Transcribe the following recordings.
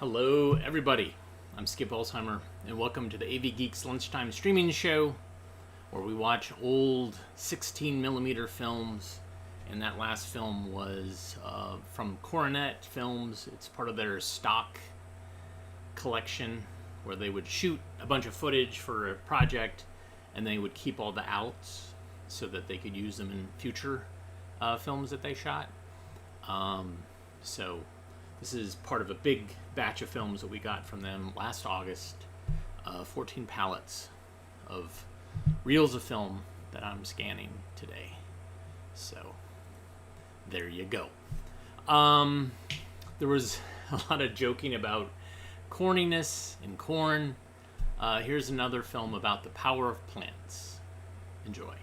Hello, everybody. I'm Skip Alzheimer, and welcome to the AV Geeks Lunchtime streaming show, where we watch old 16mm films. And that last film was from Coronet Films. It's part of their stock collection, where they would shoot a bunch of footage for a project, and they would keep all the outs so that they could use them in future films that they shot. So this is part of a big batch of films that we got from them last August. 14 pallets of reels of film that I'm scanning today. So there you go. There was a lot of joking about corniness and corn. Here's another film about the power of plants. Enjoy.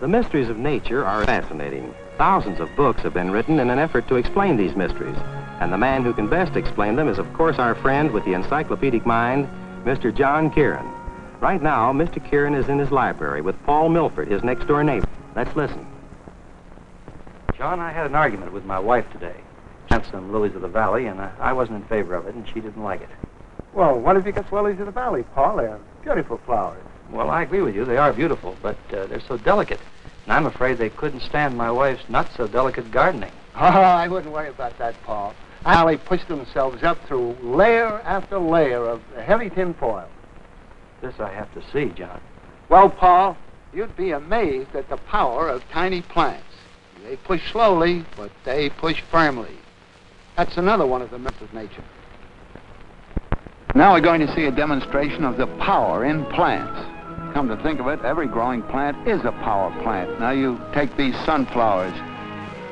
The mysteries of nature are fascinating. Thousands of books have been written in an effort to explain these mysteries. And the man who can best explain them is, of course, our friend with the encyclopedic mind, Mr. John Kieran. Right now, Mr. Kieran is in his library with Paul Milford, his next-door neighbor. Let's listen. John, I had an argument with my wife today. Plant some lilies of the valley, and I wasn't in favor of it, and she didn't like it. Well, what if you get lilies of the valley, Paul? They're beautiful flowers. Well, I agree with you. They are beautiful, but they're so delicate. And I'm afraid they couldn't stand my wife's not-so-delicate gardening. Oh, I wouldn't worry about that, Paul. They push themselves up through layer after layer of heavy tin foil. This I have to see, John. Well, Paul, you'd be amazed at the power of tiny plants. They push slowly, but they push firmly. That's another one of the myths of nature. Now we're going to see a demonstration of the power in plants. Come to think of it, every growing plant is a power plant. Now you take these sunflowers.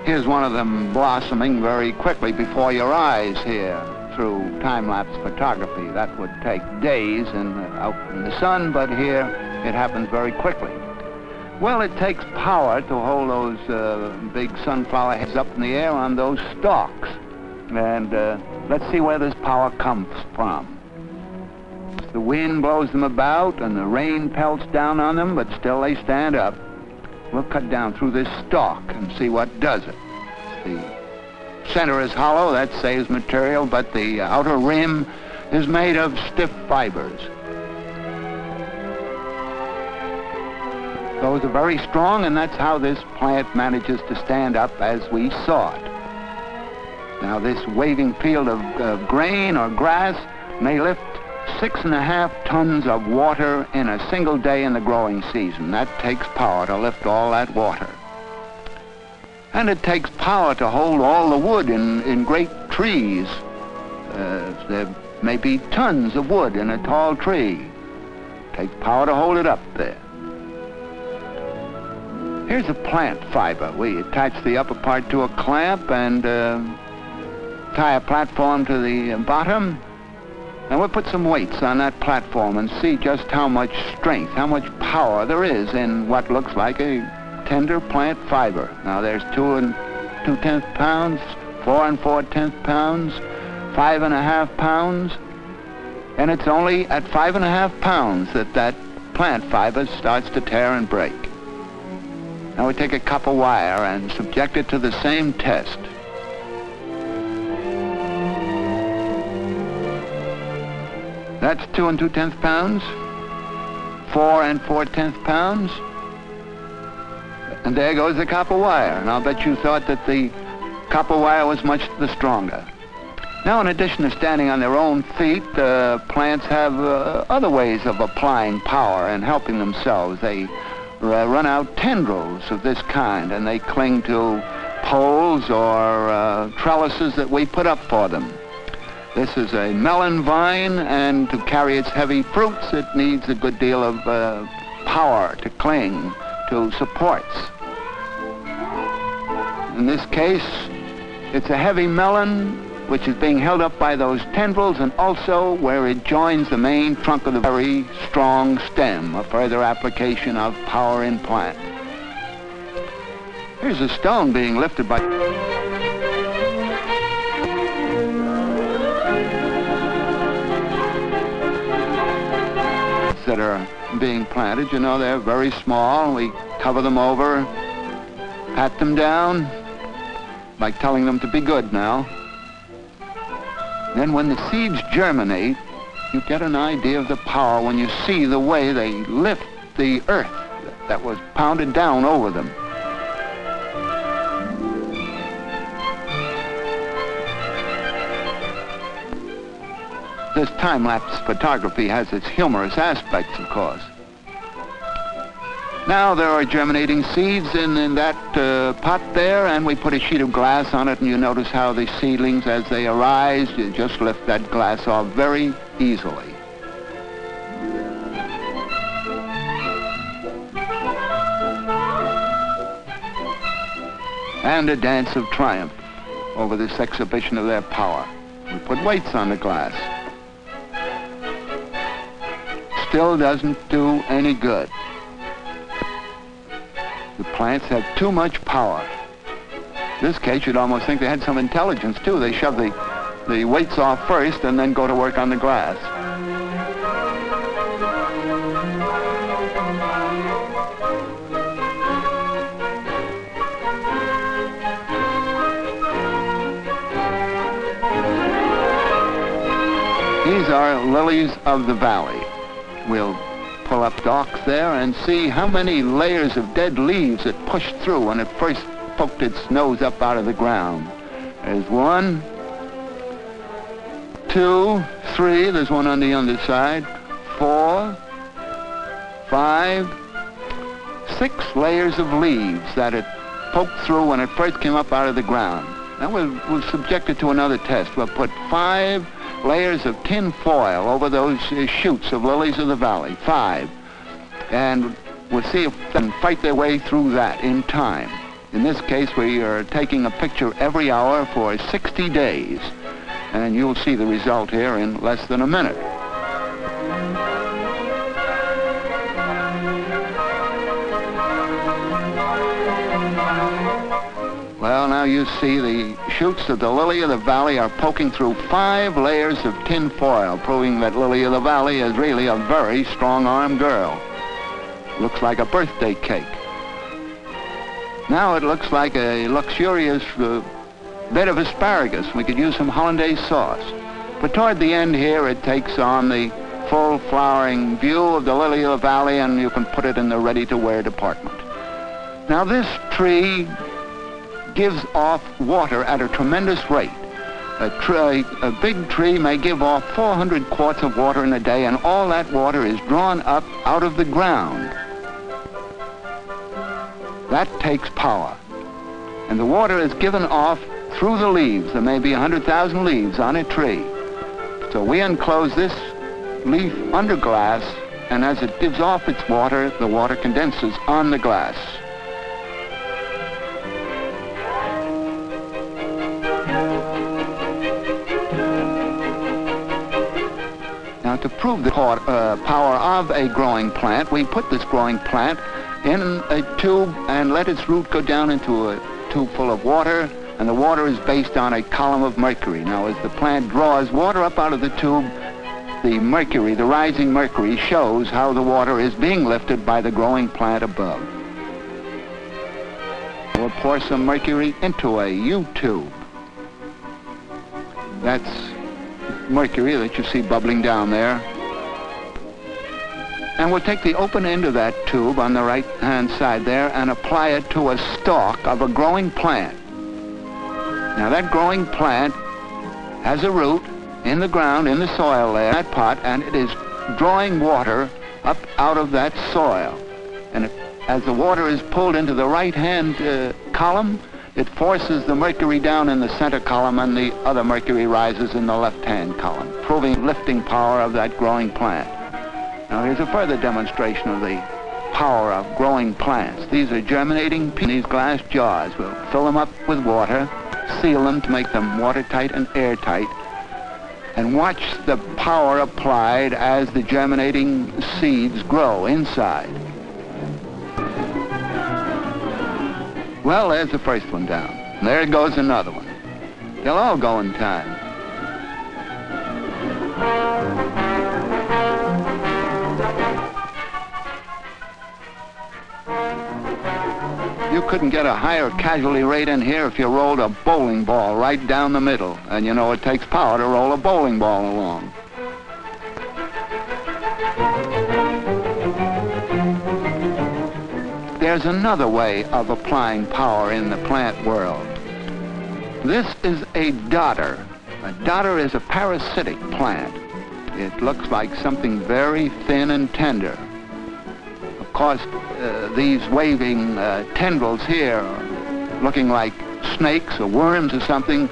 Here's one of them blossoming very quickly before your eyes here through time-lapse photography. That would take days out in the sun, but here it happens very quickly. Well, it takes power to hold those big sunflower heads up in the air on those stalks. And let's see where this power comes from. The wind blows them about and the rain pelts down on them, but still they stand up. We'll cut down through this stalk and see what does it. The center is hollow, that saves material, but the outer rim is made of stiff fibers. Those are very strong, and that's how this plant manages to stand up as we saw it. Now this waving field of grain or grass may lift 6.5 tons of water in a single day in the growing season. That takes power to lift all that water. And it takes power to hold all the wood in great trees. There may be tons of wood in a tall tree. It takes power to hold it up there. Here's a plant fiber. We attach the upper part to a clamp and tie a platform to the bottom. And we'll put some weights on that platform and see just how much strength, how much power there is in what looks like a tender plant fiber. Now there's 2 2/10 pounds, 4 4/10 pounds, 5.5 pounds, and it's only at 5.5 pounds that plant fiber starts to tear and break. Now we take a copper wire and subject it to the same test. That's 2 2/10 pounds, 4 4/10 pounds, and there goes the copper wire. And I'll bet you thought that the copper wire was much the stronger. Now, in addition to standing on their own feet, plants have other ways of applying power and helping themselves. They run out tendrils of this kind, and they cling to poles or trellises that we put up for them. This is a melon vine, and to carry its heavy fruits, it needs a good deal of power to cling to supports. In this case, it's a heavy melon which is being held up by those tendrils, and also where it joins the main trunk of the very strong stem, a further application of power in plant. Here's a stone being lifted by... that are being planted, you know, they're very small. We cover them over, pat them down, like telling them to be good now. Then when the seeds germinate, you get an idea of the power when you see the way they lift the earth that was pounded down over them. This time-lapse photography has its humorous aspects, of course. Now there are germinating seeds in that pot there, and we put a sheet of glass on it, and you notice how the seedlings, as they arise, you just lift that glass off very easily. And a dance of triumph over this exhibition of their power. We put weights on the glass. Still doesn't do any good. The plants have too much power. In this case, you'd almost think they had some intelligence, too. They shove the weights off first and then go to work on the glass. These are lilies of the valley. We'll pull up stalks there and see how many layers of dead leaves it pushed through when it first poked its nose up out of the ground. There's 1, 2, 3, there's one on the underside, 4, 5, 6 layers of leaves that it poked through when it first came up out of the ground. Now we'll subject it to another test. We'll put 5 layers of tin foil over those shoots of lilies of the valley, 5. And we'll see if they can fight their way through that in time. In this case, we are taking a picture every hour for 60 days. And you'll see the result here in less than a minute. Well, now you see the shoots of the lily of the valley are poking through 5 layers of tin foil, proving that Lily of the Valley is really a very strong-armed girl. Looks like a birthday cake. Now it looks like a luxurious bed of asparagus. We could use some hollandaise sauce. But toward the end here, it takes on the full flowering view of the Lily of the Valley, and you can put it in the ready-to-wear department. Now this tree gives off water at a tremendous rate. A big tree may give off 400 quarts of water in a day, and all that water is drawn up out of the ground. That takes power. And the water is given off through the leaves. There may be 100,000 leaves on a tree. So we enclose this leaf under glass, and as it gives off its water, the water condenses on the glass. Now, to prove the power of a growing plant, we put this growing plant in a tube and let its root go down into a tube full of water, and the water is based on a column of mercury. Now, as the plant draws water up out of the tube, the mercury, the rising mercury, shows how the water is being lifted by the growing plant above. We'll pour some mercury into a U-tube. That's mercury that you see bubbling down there. And we'll take the open end of that tube on the right-hand side there and apply it to a stalk of a growing plant. Now that growing plant has a root in the ground, in the soil there, that pot, and it is drawing water up out of that soil. And as the water is pulled into the right-hand column, it forces the mercury down in the center column, and the other mercury rises in the left-hand column, proving lifting power of that growing plant. Now here's a further demonstration of the power of growing plants. These are germinating in these glass jars. We'll fill them up with water, seal them to make them watertight and airtight, and watch the power applied as the germinating seeds grow inside. Well, there's the first one down. And there goes another one. They'll all go in time. You couldn't get a higher casualty rate in here if you rolled a bowling ball right down the middle. And you know it takes power to roll a bowling ball along. There's another way of applying power in the plant world. This is a dodder. A dodder is a parasitic plant. It looks like something very thin and tender. Of course, these waving tendrils here, looking like snakes or worms or something,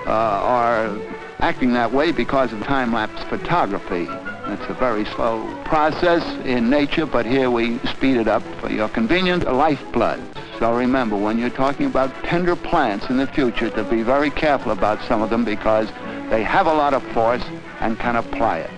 are acting that way because of time-lapse photography. It's a very slow process in nature, but here we speed it up for your convenience. Lifeblood. So remember, when you're talking about tender plants in the future, to be very careful about some of them because they have a lot of force and can apply it.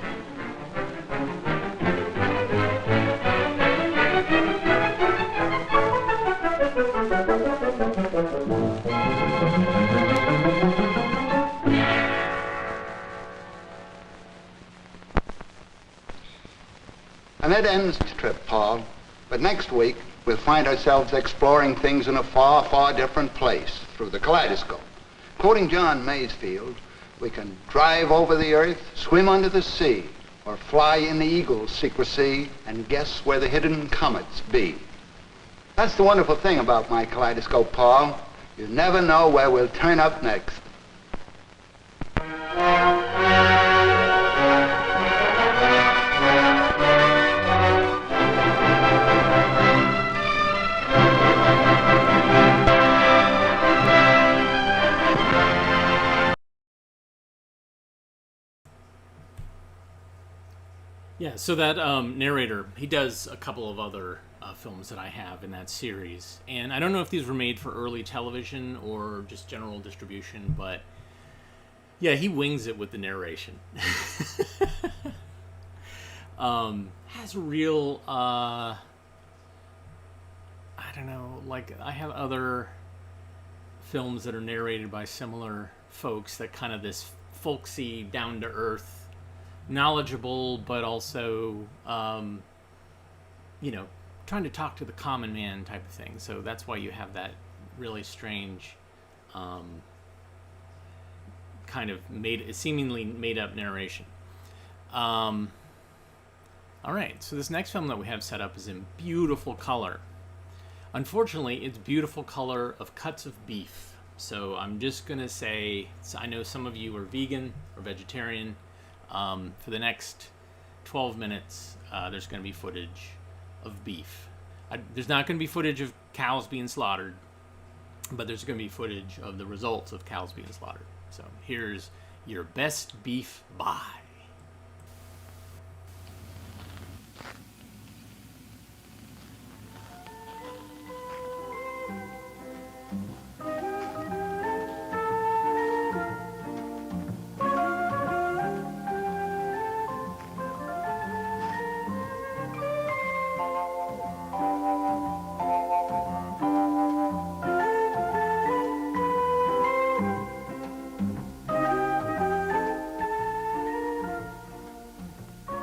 And that ends this trip, Paul. But next week, we'll find ourselves exploring things in a far, far different place through the kaleidoscope. Quoting John Masefield, we can drive over the earth, swim under the sea, or fly in the eagle's secrecy and guess where the hidden comets be. That's the wonderful thing about my kaleidoscope, Paul. You never know where we'll turn up next. Yeah, so that narrator, he does a couple of other films that I have in that series. And I don't know if these were made for early television or just general distribution, but yeah, he wings it with the narration. Has real, I don't know, like I have other films that are narrated by similar folks that kind of this folksy, down-to-earth, knowledgeable, but also, you know, trying to talk to the common man type of thing. So that's why you have that really strange, kind of seemingly made up narration. All right, so this next film that we have set up is in beautiful color. Unfortunately, it's beautiful color of cuts of beef. So I'm just gonna say, I know some of you are vegan or vegetarian. For the next 12 minutes, there's going to be footage of beef. There's not going to be footage of cows being slaughtered, but there's going to be footage of the results of cows being slaughtered. So here's your best beef buy.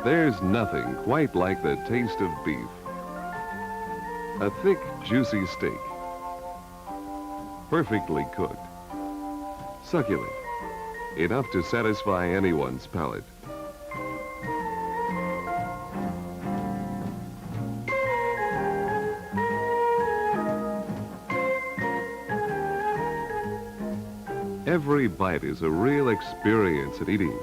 There's nothing quite like the taste of beef. A thick, juicy steak. Perfectly cooked. Succulent. Enough to satisfy anyone's palate. Every bite is a real experience at eating.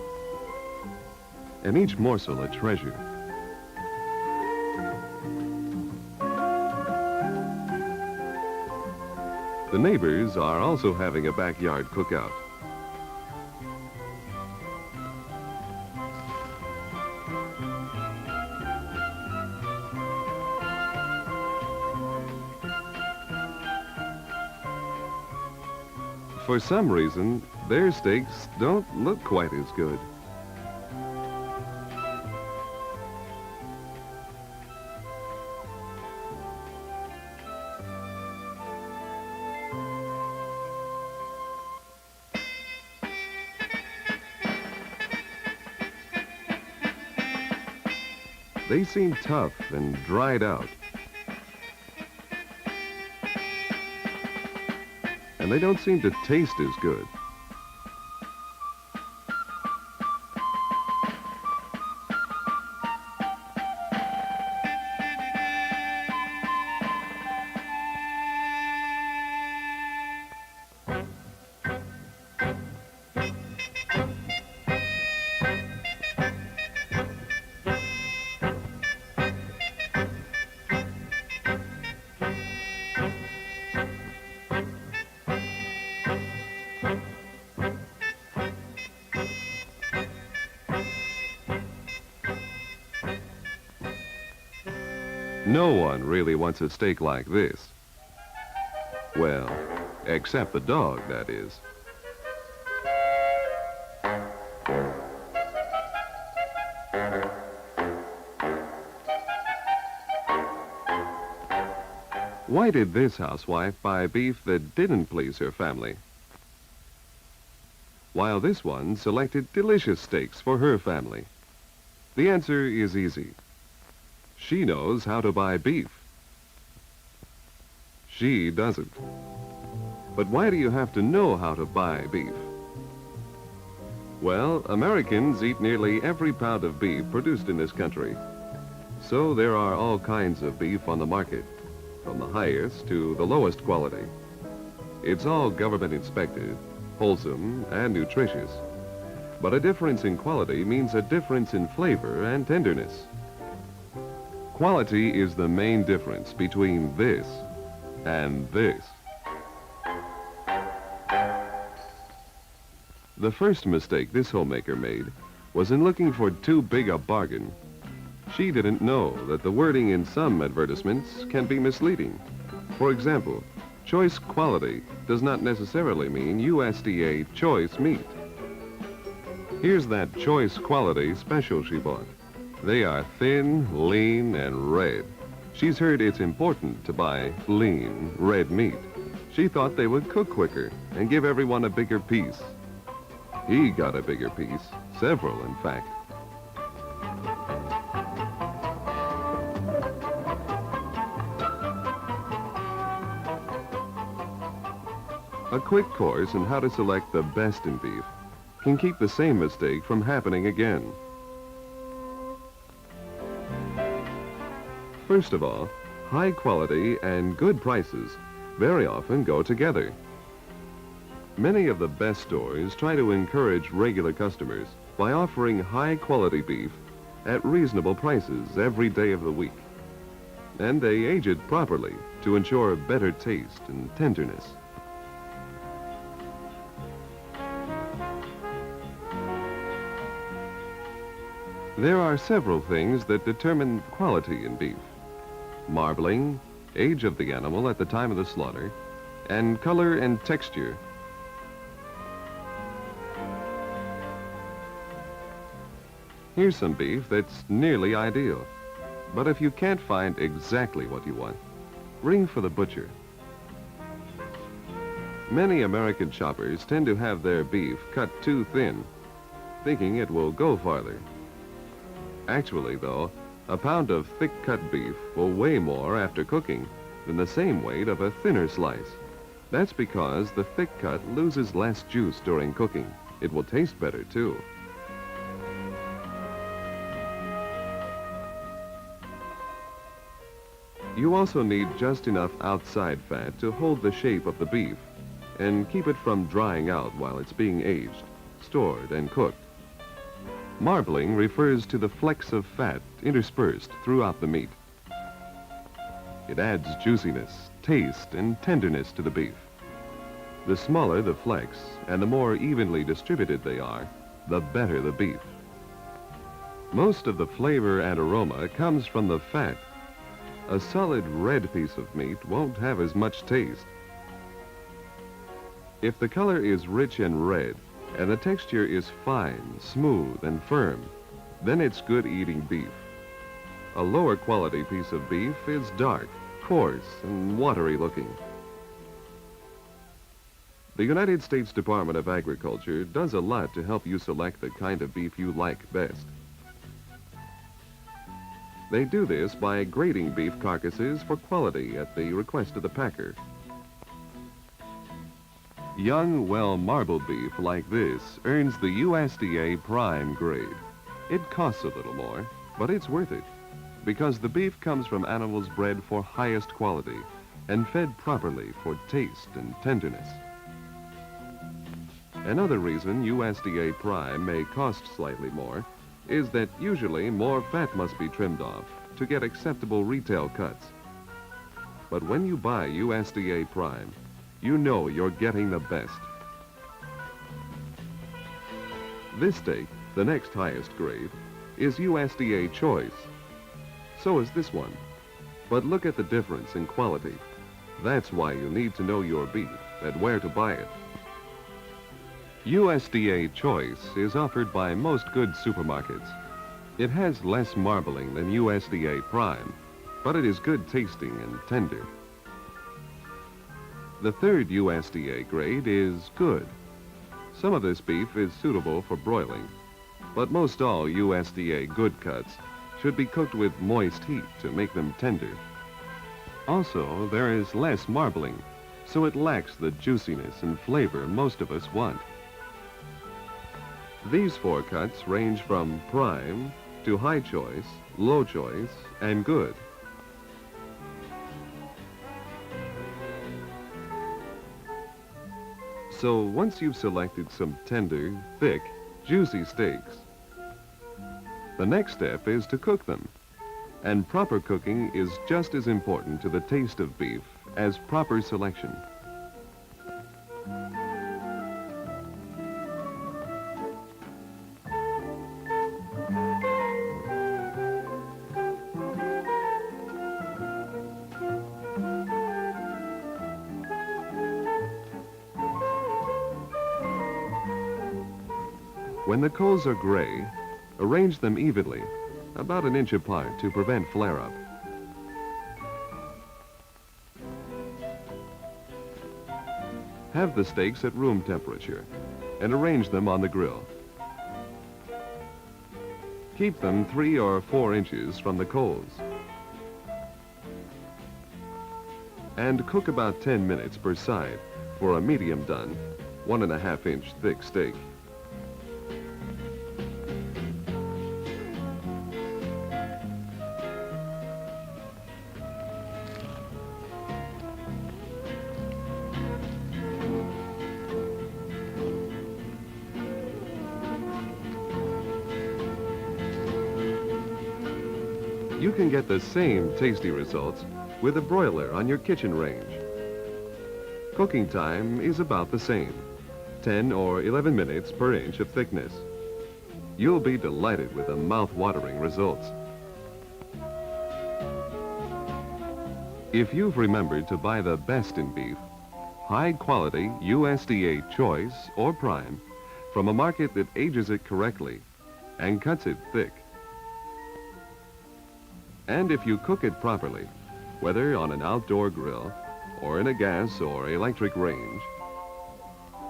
And each morsel a treasure. The neighbors are also having a backyard cookout. For some reason, their steaks don't look quite as good. They seem tough and dried out. and they don't seem to taste as good. No one really wants a steak like this. Well, except the dog, that is. Why did this housewife buy beef that didn't please her family, while this one selected delicious steaks for her family? The answer is easy. She knows how to buy beef. She doesn't. But why do you have to know how to buy beef? Well, Americans eat nearly every pound of beef produced in this country. So there are all kinds of beef on the market, from the highest to the lowest quality. It's all government inspected, wholesome, and nutritious. But a difference in quality means a difference in flavor and tenderness. Quality is the main difference between this and this. The first mistake this homemaker made was in looking for too big a bargain. She didn't know that the wording in some advertisements can be misleading. For example, choice quality does not necessarily mean USDA choice meat. Here's that choice quality special she bought. They are thin, lean, and red. She's heard it's important to buy lean, red meat. She thought they would cook quicker and give everyone a bigger piece. He got a bigger piece, several in fact. A quick course in how to select the best in beef can keep the same mistake from happening again. First of all, high quality and good prices very often go together. Many of the best stores try to encourage regular customers by offering high quality beef at reasonable prices every day of the week. And they age it properly to ensure better taste and tenderness. There are several things that determine quality in beef: marbling, age of the animal at the time of the slaughter, and color and texture. Here's some beef that's nearly ideal. But if you can't find exactly what you want, ring for the butcher. Many American shoppers tend to have their beef cut too thin, thinking it will go farther. Actually, though, a pound of thick-cut beef will weigh more after cooking than the same weight of a thinner slice. That's because the thick cut loses less juice during cooking. It will taste better, too. You also need just enough outside fat to hold the shape of the beef and keep it from drying out while it's being aged, stored, and cooked. Marbling refers to the flecks of fat interspersed throughout the meat. It adds juiciness, taste, and tenderness to the beef. The smaller the flecks and the more evenly distributed they are, the better the beef. Most of the flavor and aroma comes from the fat. A solid red piece of meat won't have as much taste. If the color is rich and red, and the texture is fine, smooth, and firm, then it's good eating beef. A lower quality piece of beef is dark, coarse, and watery looking. The United States Department of Agriculture does a lot to help you select the kind of beef you like best. They do this by grading beef carcasses for quality at the request of the packer. Young, well-marbled beef like this earns the USDA Prime grade. It costs a little more, but it's worth it, because the beef comes from animals bred for highest quality and fed properly for taste and tenderness. Another reason USDA Prime may cost slightly more is that usually more fat must be trimmed off to get acceptable retail cuts. But when you buy USDA Prime, you know you're getting the best. This steak, the next highest grade, is USDA Choice. So is this one. But look at the difference in quality. That's why you need to know your beef and where to buy it. USDA Choice is offered by most good supermarkets. It has less marbling than USDA Prime, but it is good tasting and tender. The third USDA grade is Good. Some of this beef is suitable for broiling, but most all USDA Good cuts should be cooked with moist heat to make them tender. Also, there is less marbling, so it lacks the juiciness and flavor most of us want. These 4 cuts range from Prime to High Choice, Low Choice, and Good. So once you've selected some tender, thick, juicy steaks, the next step is to cook them. And proper cooking is just as important to the taste of beef as proper selection. When the coals are gray, arrange them evenly, about an inch apart to prevent flare-up. Have the steaks at room temperature and arrange them on the grill. Keep them 3 or 4 inches from the coals. And cook about 10 minutes per side for a medium done, 1.5 inch thick steak. You can get the same tasty results with a broiler on your kitchen range. Cooking time is about the same, 10 or 11 minutes per inch of thickness. You'll be delighted with the mouth-watering results. If you've remembered to buy the best in beef, high-quality USDA Choice or Prime from a market that ages it correctly and cuts it thick. And if you cook it properly, whether on an outdoor grill or in a gas or electric range,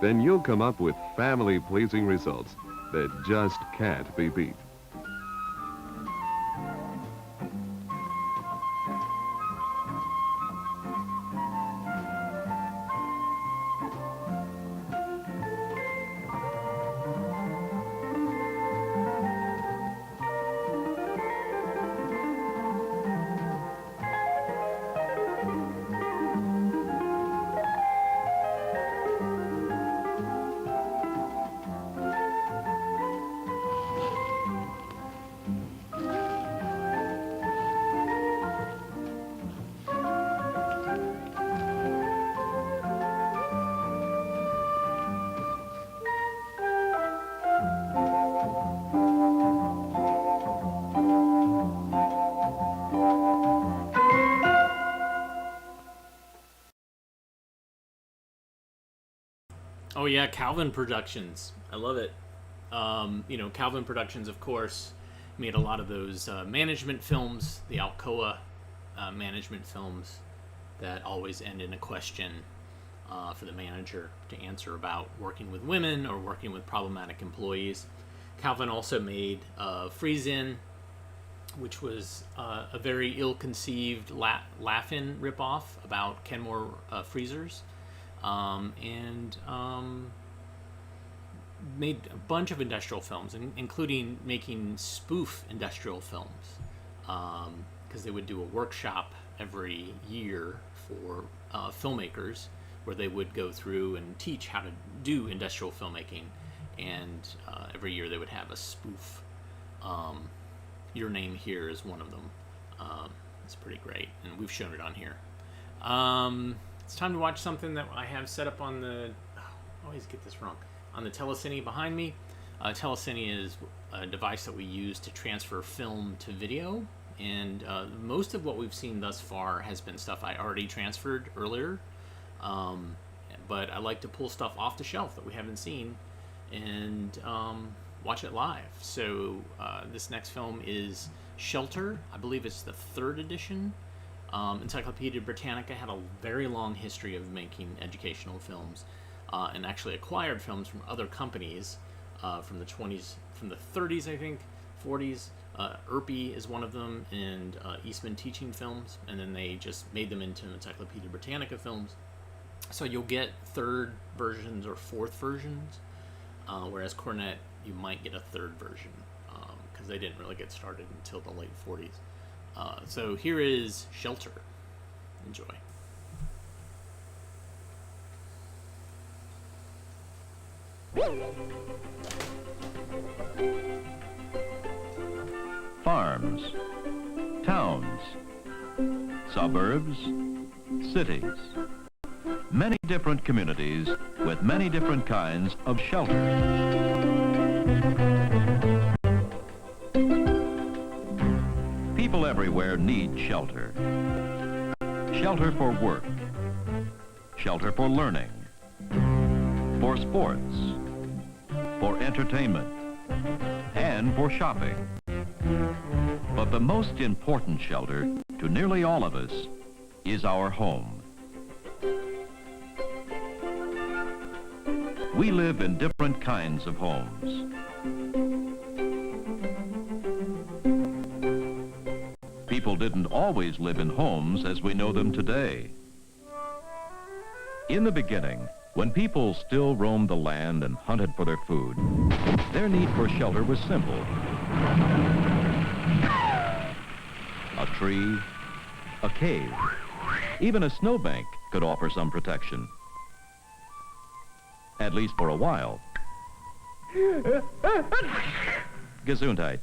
then you'll come up with family-pleasing results that just can't be beat. Oh yeah, Calvin Productions. I love it. Calvin Productions, of course, made a lot of those management films, the Alcoa management films that always end in a question for the manager to answer about working with women or working with problematic employees. Calvin also made Freeze-In, which was a very ill-conceived Laugh-In ripoff about Kenmore freezers. and made a bunch of industrial films, including making spoof industrial films, because they would do a workshop every year for filmmakers where they would go through and teach how to do industrial filmmaking, and every year they would have a spoof. Your Name Here is one of them. It's pretty great, and we've shown it on here. It's time to watch something that I have set up on the... I always get this wrong. On the telecine behind me. Telecine is a device that we use to transfer film to video, and most of what we've seen thus far has been stuff I already transferred earlier, but I like to pull stuff off the shelf that we haven't seen and watch it live. So this next film is Shelter. I believe it's the 3rd edition. Encyclopedia Britannica had a very long history of making educational films, and actually acquired films from other companies from the 20s, from the 30s, I think, 40s. Irpy is one of them, and Eastman Teaching Films, and then they just made them into Encyclopedia Britannica films. So you'll get 3rd versions or 4th versions, whereas Cornet, you might get a 3rd version, because they didn't really get started until the late 40s. So here is Shelter. Enjoy. Farms, towns, suburbs, cities. Many different communities with many different kinds of shelter. People everywhere need shelter. Shelter for work, shelter for learning, for sports, for entertainment, and for shopping. But the most important shelter to nearly all of us is our home. We live in different kinds of homes. People didn't always live in homes as we know them today. In the beginning, when people still roamed the land and hunted for their food, their need for shelter was simple. A tree, a cave, even a snowbank could offer some protection. At least for a while. Gesundheit.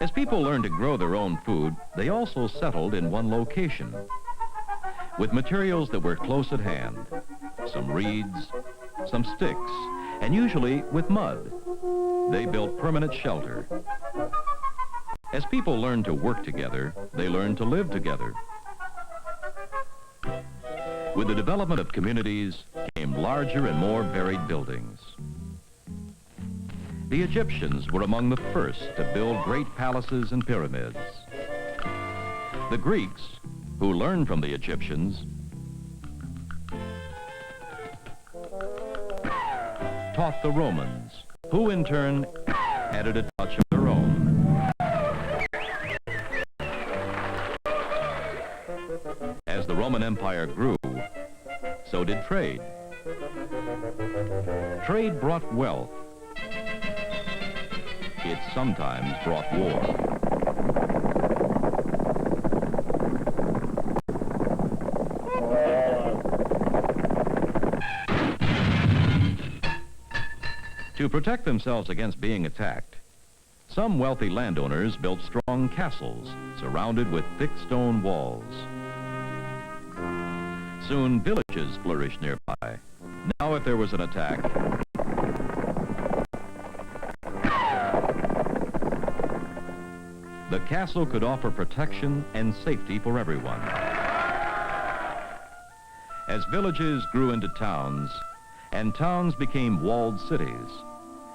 As people learned to grow their own food, they also settled in one location, with materials that were close at hand. Some reeds, some sticks, and usually with mud. They built permanent shelter. As people learned to work together, they learned to live together. With the development of communities came larger and more varied buildings. The Egyptians were among the first to build great palaces and pyramids. The Greeks, who learned from the Egyptians, taught the Romans, who in turn added a touch of their own. As the Roman Empire grew, so did trade. Trade brought wealth. It sometimes brought war. To protect themselves against being attacked, some wealthy landowners built strong castles surrounded with thick stone walls. Soon villages flourished nearby. Now if there was an attack, the castle could offer protection and safety for everyone. As villages grew into towns, and towns became walled cities,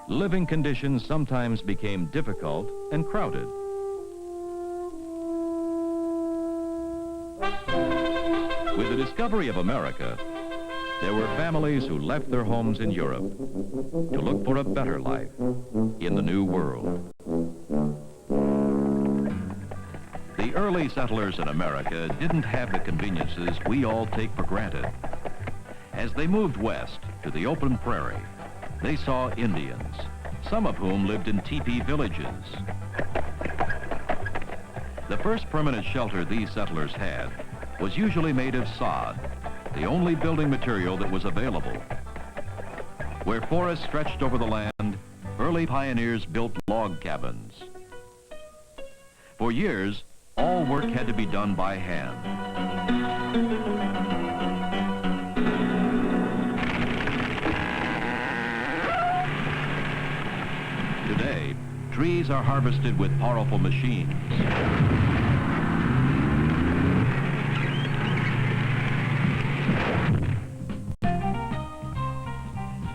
living conditions sometimes became difficult and crowded. With the discovery of America, there were families who left their homes in Europe to look for a better life in the New World. The early early settlers in America didn't have the conveniences we all take for granted. As they moved west to the open prairie, they saw Indians, some of whom lived in teepee villages. The first permanent shelter these settlers had was usually made of sod, the only building material that was available. Where forests stretched over the land, early pioneers built log cabins. For years, all work had to be done by hand. Today, trees are harvested with powerful machines.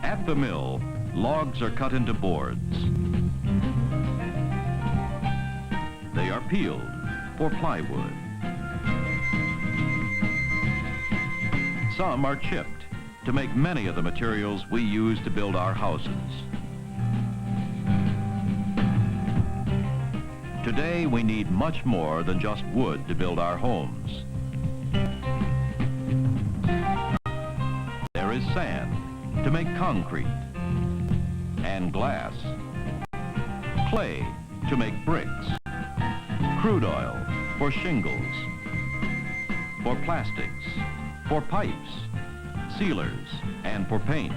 At the mill, logs are cut into boards. They are peeled for plywood. Some are chipped to make many of the materials we use to build our houses. Today, we need much more than just wood to build our homes. There is sand to make concrete, and glass, clay to make bricks, crude oil for shingles, for plastics, for pipes, sealers, and for paints.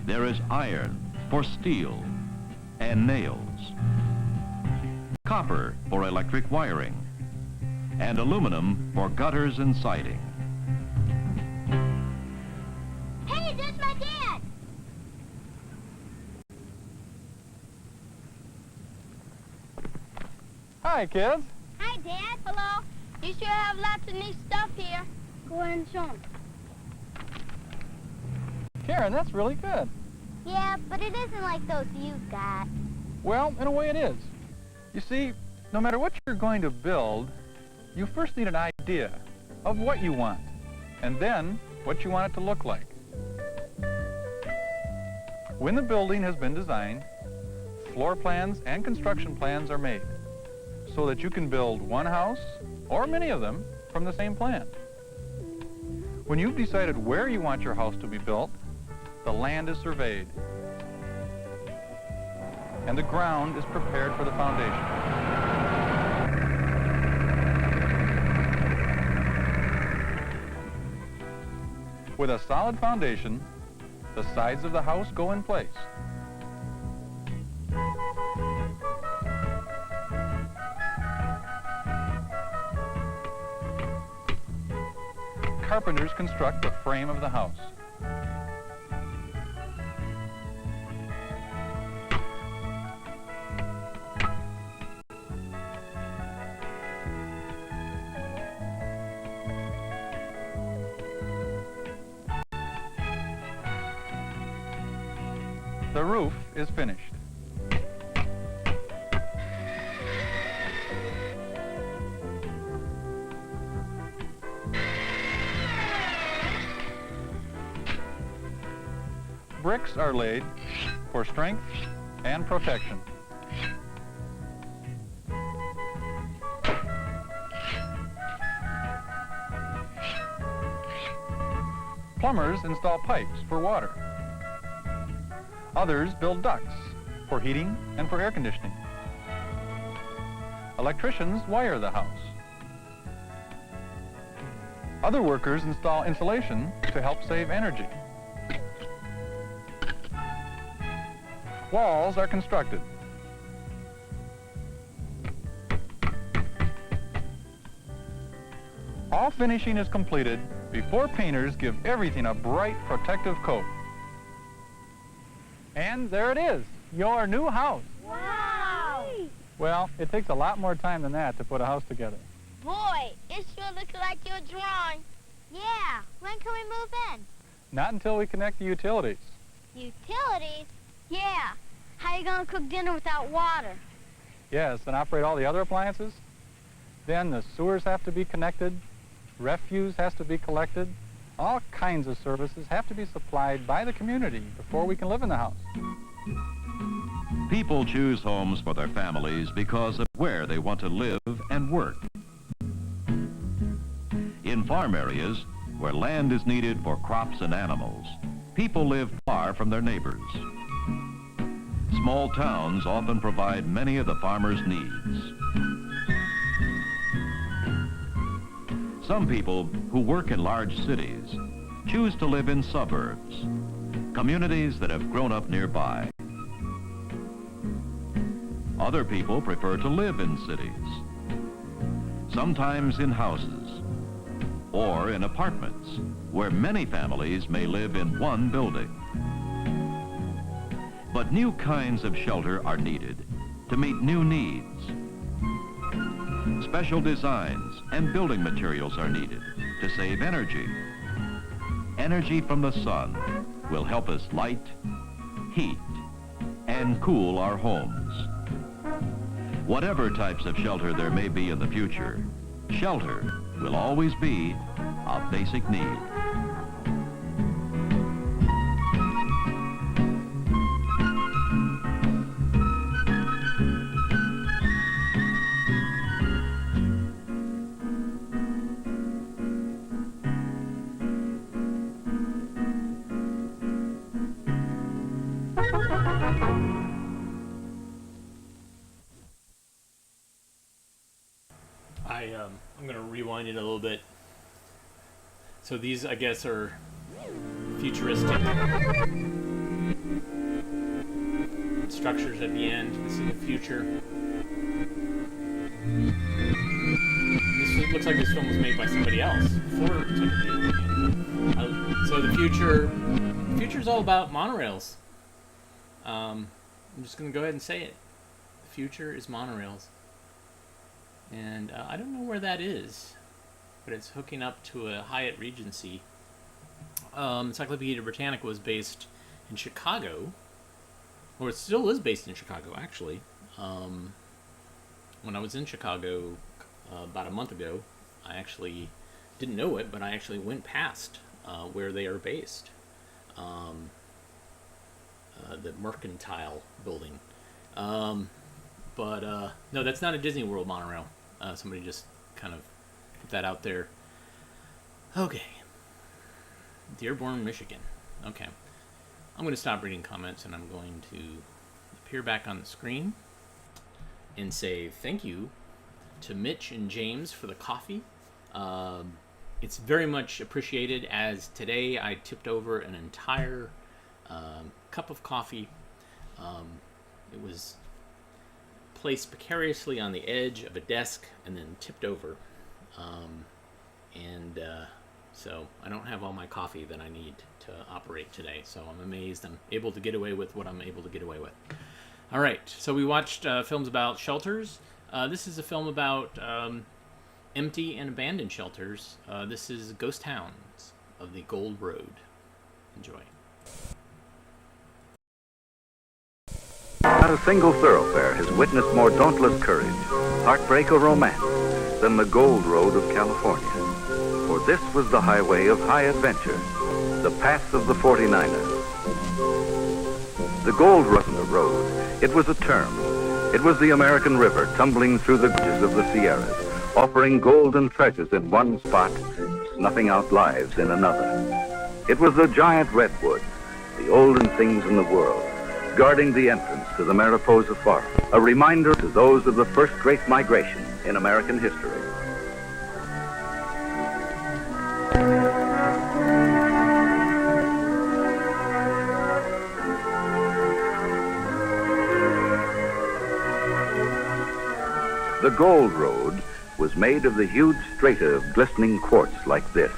There is iron for steel and nails, copper for electric wiring, and aluminum for gutters and siding. Hey, there's my dad! Hi, kids. Hi, Dad. Hello. You sure have lots of neat stuff here. Go ahead and show 'em. Karen, that's really good. Yeah, but it isn't like those you've got. Well, in a way it is. You see, no matter what you're going to build, you first need an idea of what you want, and then what you want it to look like. When the building has been designed, floor plans and construction plans are made so that you can build one house, or many of them, from the same plan. When you've decided where you want your house to be built, the land is surveyed, and the ground is prepared for the foundation. With a solid foundation, the sides of the house go in place. Carpenters construct the frame of the house. The roof is finished. Bricks are laid for strength and protection. Plumbers install pipes for water. Others build ducts for heating and for air conditioning. Electricians wire the house. Other workers install insulation to help save energy. Walls are constructed. All finishing is completed before painters give everything a bright protective coat. And there it is, your new house. Wow! Well, it takes a lot more time than that to put a house together. Boy, it sure looks like your drawing. Yeah, when can we move in? Not until we connect the utilities. Utilities? Yeah. How you gonna cook dinner without water? Yes, and operate all the other appliances. Then the sewers have to be connected, refuse has to be collected. All kinds of services have to be supplied by the community before we can live in the house. People choose homes for their families because of where they want to live and work. In farm areas, where land is needed for crops and animals, people live far from their neighbors. Small towns often provide many of the farmers' needs. Some people who work in large cities choose to live in suburbs, communities that have grown up nearby. Other people prefer to live in cities, sometimes in houses or in apartments where many families may live in one building. But new kinds of shelter are needed to meet new needs. Special designs and building materials are needed to save energy. Energy from the sun will help us light, heat, and cool our homes. Whatever types of shelter there may be in the future, shelter will always be a basic need. I'm going to rewind it a little bit. So these, I guess, are futuristic structures at the end. This is the future. This looks like this film was made by somebody else before Encyclopedia. So the future is all about monorails. I'm just going to go ahead and say it. The future is monorails. And I don't know where that is, but it's hooking up to a Hyatt Regency. Encyclopedia Britannica was based in Chicago, or it still is based in Chicago, actually. When I was in Chicago about a month ago, I actually didn't know it, but I actually went past where they are based. The Mercantile building. But no, that's not a Disney World monorail. Somebody just kind of put that out there. Okay. Dearborn, Michigan. Okay. I'm going to stop reading comments and I'm going to appear back on the screen and say thank you to Mitch and James for the coffee. It's very much appreciated, as today I tipped over an entire cup of coffee. It was placed precariously on the edge of a desk and then tipped over. So I don't have all my coffee that I need to operate today. So I'm amazed I'm able to get away with what I'm able to get away with. All right, so we watched films about shelters. This is a film about empty and abandoned shelters. This is Ghost Towns of the Gold Road. Enjoy. Not a single thoroughfare has witnessed more dauntless courage, heartbreak, or romance than the Gold Road of California. For this was the highway of high adventure, the path of the 49ers. The Gold wasn't a road, it was a term. It was the American River tumbling through the gorges of the Sierras, offering golden treasures in one spot, snuffing out lives in another. It was the giant redwoods, the olden things in the world, guarding the entrance to the Mariposa Forest, a reminder to those of the first great migration in American history. The Gold Road was made of the huge strata of glistening quartz like this,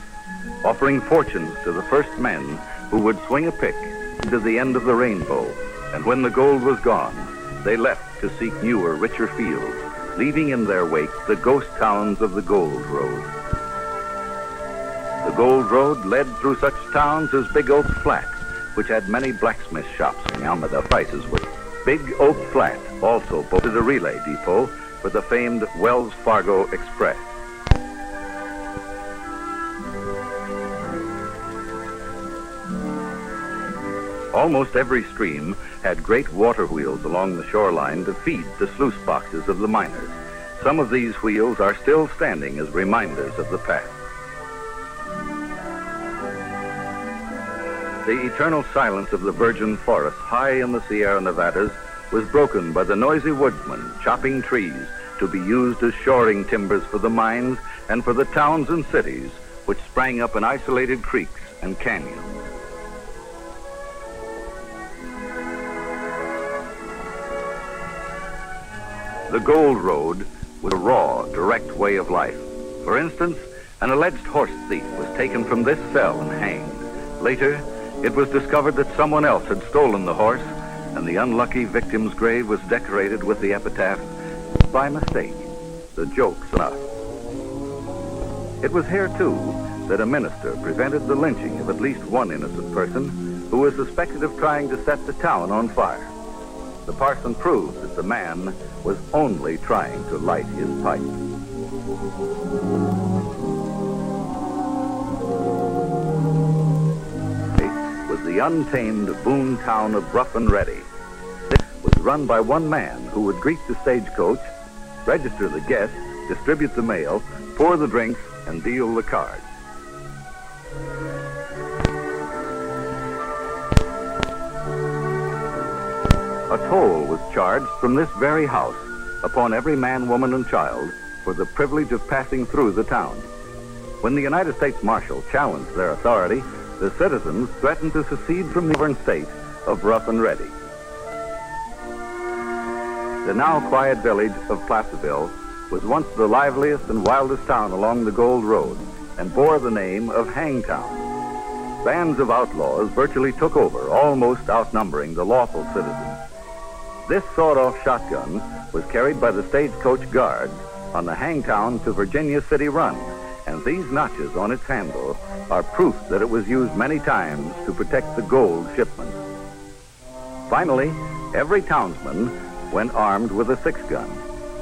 offering fortunes to the first men who would swing a pick to the end of the rainbow. And when the gold was gone, they left to seek newer, richer fields, leaving in their wake the ghost towns of the Gold Road. The Gold Road led through such towns as Big Oak Flat, which had many blacksmith shops and the prices were. Big Oak Flat also boasted a relay depot for the famed Wells Fargo Express. Almost every stream had great water wheels along the shoreline to feed the sluice boxes of the miners. Some of these wheels are still standing as reminders of the past. The eternal silence of the virgin forest high in the Sierra Nevadas was broken by the noisy woodsmen chopping trees to be used as shoring timbers for the mines and for the towns and cities which sprang up in isolated creeks and canyons. The Gold Road was a raw, direct way of life. For instance, an alleged horse thief was taken from this cell and hanged. Later, it was discovered that someone else had stolen the horse, and the unlucky victim's grave was decorated with the epitaph, "By mistake, the joke's enough." It was here, too, that a minister prevented the lynching of at least one innocent person who was suspected of trying to set the town on fire. The parson proved that the man was only trying to light his pipe. It was the untamed boon town of Rough and Ready. This was run by one man who would greet the stagecoach, register the guests, distribute the mail, pour the drinks, and deal the cards. A toll was charged from this very house upon every man, woman, and child for the privilege of passing through the town. When the United States Marshal challenged their authority, the citizens threatened to secede from the sovereign state of Rough and Ready. The now quiet village of Placerville was once the liveliest and wildest town along the Gold Road and bore the name of Hangtown. Bands of outlaws virtually took over, almost outnumbering the lawful citizens. This sawed-off shotgun was carried by the stagecoach guards on the Hangtown to Virginia City run, and these notches on its handle are proof that it was used many times to protect the gold shipments. Finally, every townsman went armed with a six-gun.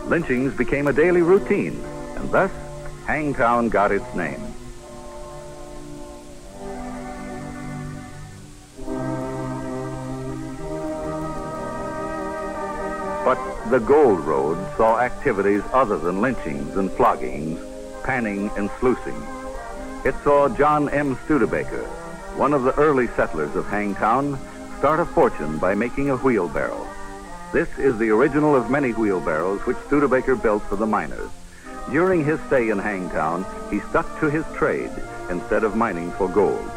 Lynchings became a daily routine, and thus Hangtown got its name. But the Gold Road saw activities other than lynchings and floggings, panning and sluicing. It saw John M. Studebaker, one of the early settlers of Hangtown, start a fortune by making a wheelbarrow. This is the original of many wheelbarrows which Studebaker built for the miners. During his stay in Hangtown, he stuck to his trade instead of mining for gold.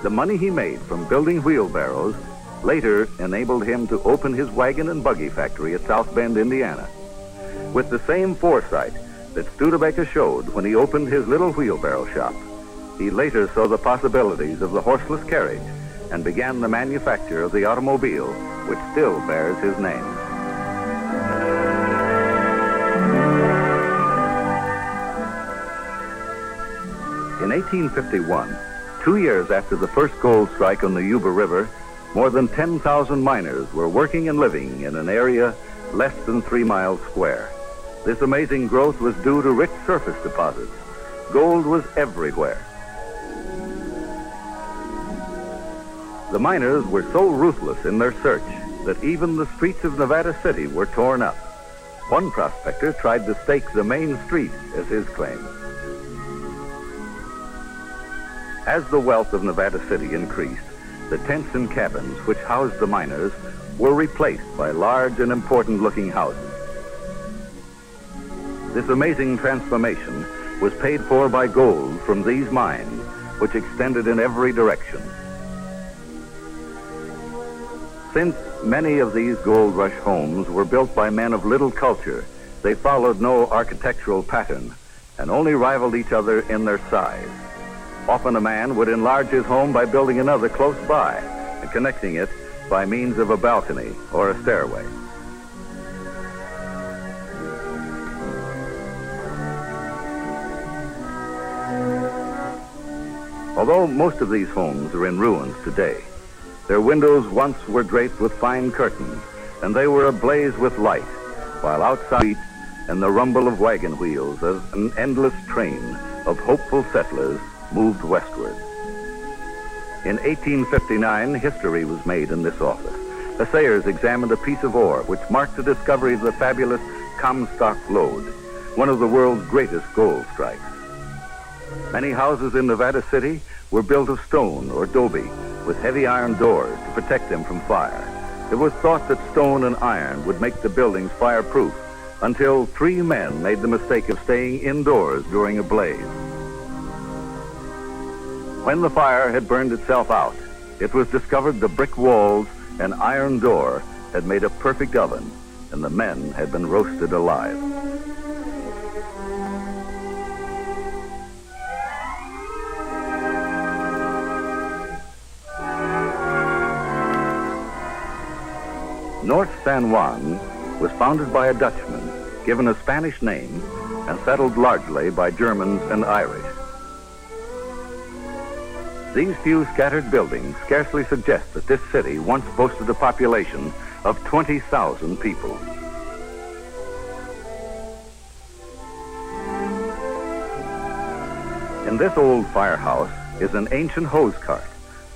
The money he made from building wheelbarrows later enabled him to open his wagon and buggy factory at South Bend, Indiana. With the same foresight that Studebaker showed when he opened his little wheelbarrow shop, he later saw the possibilities of the horseless carriage and began the manufacture of the automobile, which still bears his name. In 1851, 2 years after the first gold strike on the Yuba River, more than 10,000 miners were working and living in an area less than 3 miles square. This amazing growth was due to rich surface deposits. Gold was everywhere. The miners were so ruthless in their search that even the streets of Nevada City were torn up. One prospector tried to stake the main street as his claim. As the wealth of Nevada City increased, the tents and cabins which housed the miners were replaced by large and important-looking houses. This amazing transformation was paid for by gold from these mines, which extended in every direction. Since many of these gold rush homes were built by men of little culture, they followed no architectural pattern and only rivaled each other in their size. Often a man would enlarge his home by building another close by and connecting it by means of a balcony or a stairway. Although most of these homes are in ruins today, their windows once were draped with fine curtains, and they were ablaze with light, while outside and the rumble of wagon wheels as an endless train of hopeful settlers moved westward. In 1859, history was made in this office. assayers examined a piece of ore which marked the discovery of the fabulous Comstock lode, one of the world's greatest gold strikes. Many houses in Nevada City were built of stone or adobe with heavy iron doors to protect them from fire. It was thought that stone and iron would make the buildings fireproof until 3 men made the mistake of staying indoors during a blaze. When the fire had burned itself out, it was discovered the brick walls and iron door had made a perfect oven, and the men had been roasted alive. North San Juan was founded by a Dutchman, given a Spanish name, and settled largely by Germans and Irish. These few scattered buildings scarcely suggest that this city once boasted a population of 20,000 people. In this old firehouse is an ancient hose cart.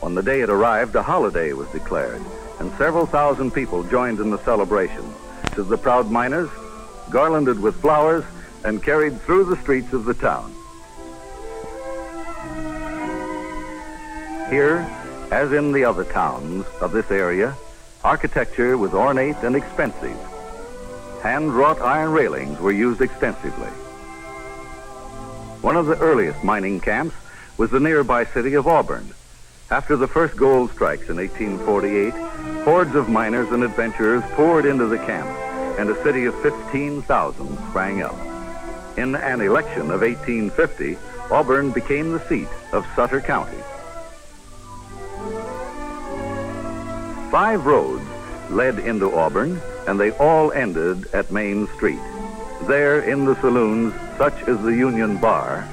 On the day it arrived, a holiday was declared, and several thousand people joined in the celebration, as the proud miners, garlanded with flowers and carried through the streets of the town. Here, as in the other towns of this area, architecture was ornate and expensive. Hand-wrought iron railings were used extensively. One of the earliest mining camps was the nearby city of Auburn. After the first gold strikes in 1848, hordes of miners and adventurers poured into the camp, and a city of 15,000 sprang up. In an election of 1850, Auburn became the seat of Sutter County. 5 roads led into Auburn, and they all ended at Main Street. There, in the saloons, such as the Union Bar,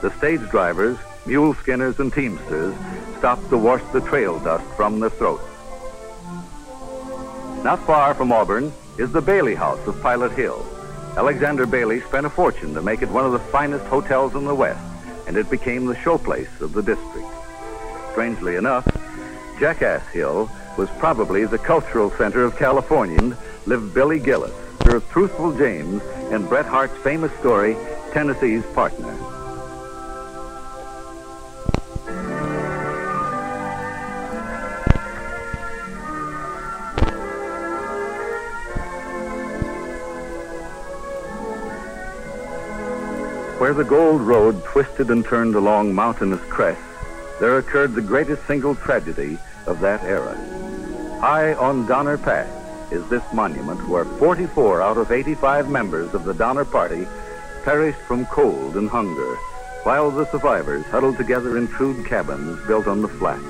the stage drivers, mule skinners, and teamsters stopped to wash the trail dust from their throats. Not far from Auburn is the Bailey House of Pilot Hill. Alexander Bailey spent a fortune to make it one of the finest hotels in the West, and it became the showplace of the district. Strangely enough, Jackass Hill was probably the cultural center of California. Lived Billy Gillis, Sir Truthful James, and Bret Hart's famous story, Tennessee's Partner. Where the Gold Road twisted and turned along mountainous crests, there occurred the greatest single tragedy of that era. High on Donner Pass is this monument where 44 out of 85 members of the Donner Party perished from cold and hunger, while the survivors huddled together in crude cabins built on the flat.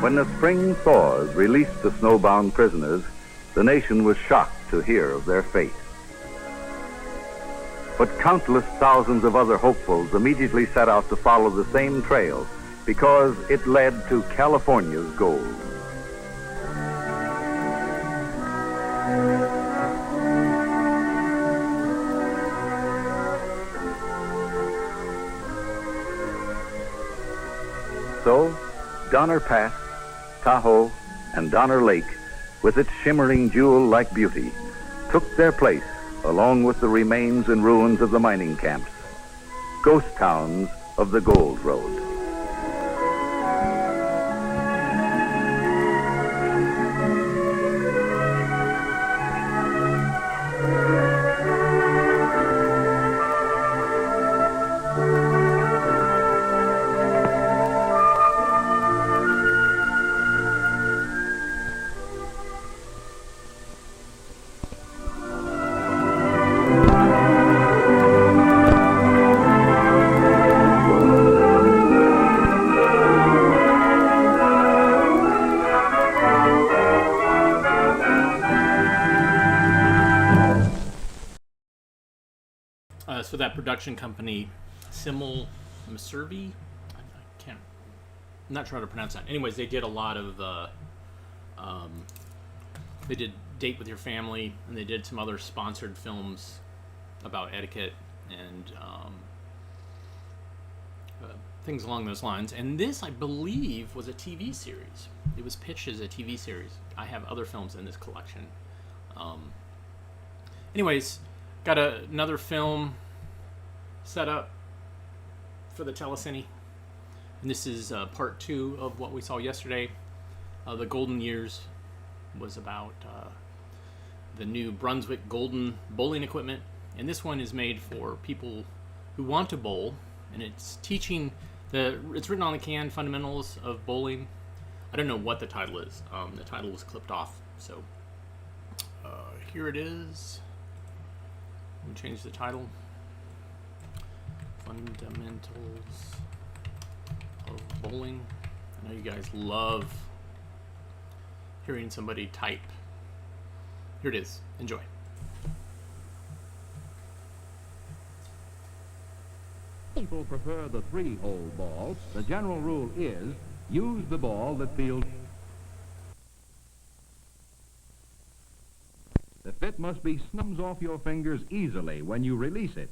When the spring thaws released the snowbound prisoners, the nation was shocked to hear of their fate. But countless thousands of other hopefuls immediately set out to follow the same trail because it led to California's gold. So, Donner Pass, Tahoe, and Donner Lake, with its shimmering jewel-like beauty, took their place along with the remains and ruins of the mining camps, ghost towns of the Gold Road. So that production company, Simul Maservi, I'm not sure how to pronounce that. Anyways, they did a lot of, they did Date with Your Family, and they did some other sponsored films about etiquette and things along those lines. And this, I believe, was a TV series. It was pitched as a TV series. I have other films in this collection. Anyways, got another film set up for the telecine. And this is part 2 of what we saw yesterday. The Golden Years was about the new Brunswick Golden bowling equipment. And this one is made for people who want to bowl. And it's teaching it's written on the can, Fundamentals of Bowling. I don't know what the title is. The title was clipped off. So here it is. Let me change the title. Fundamentals of Bowling. I know you guys love hearing somebody type. Here it is. Enjoy. People prefer the 3-hole ball. The general rule is use the ball that feels. The fit must be snums off your fingers easily when you release it.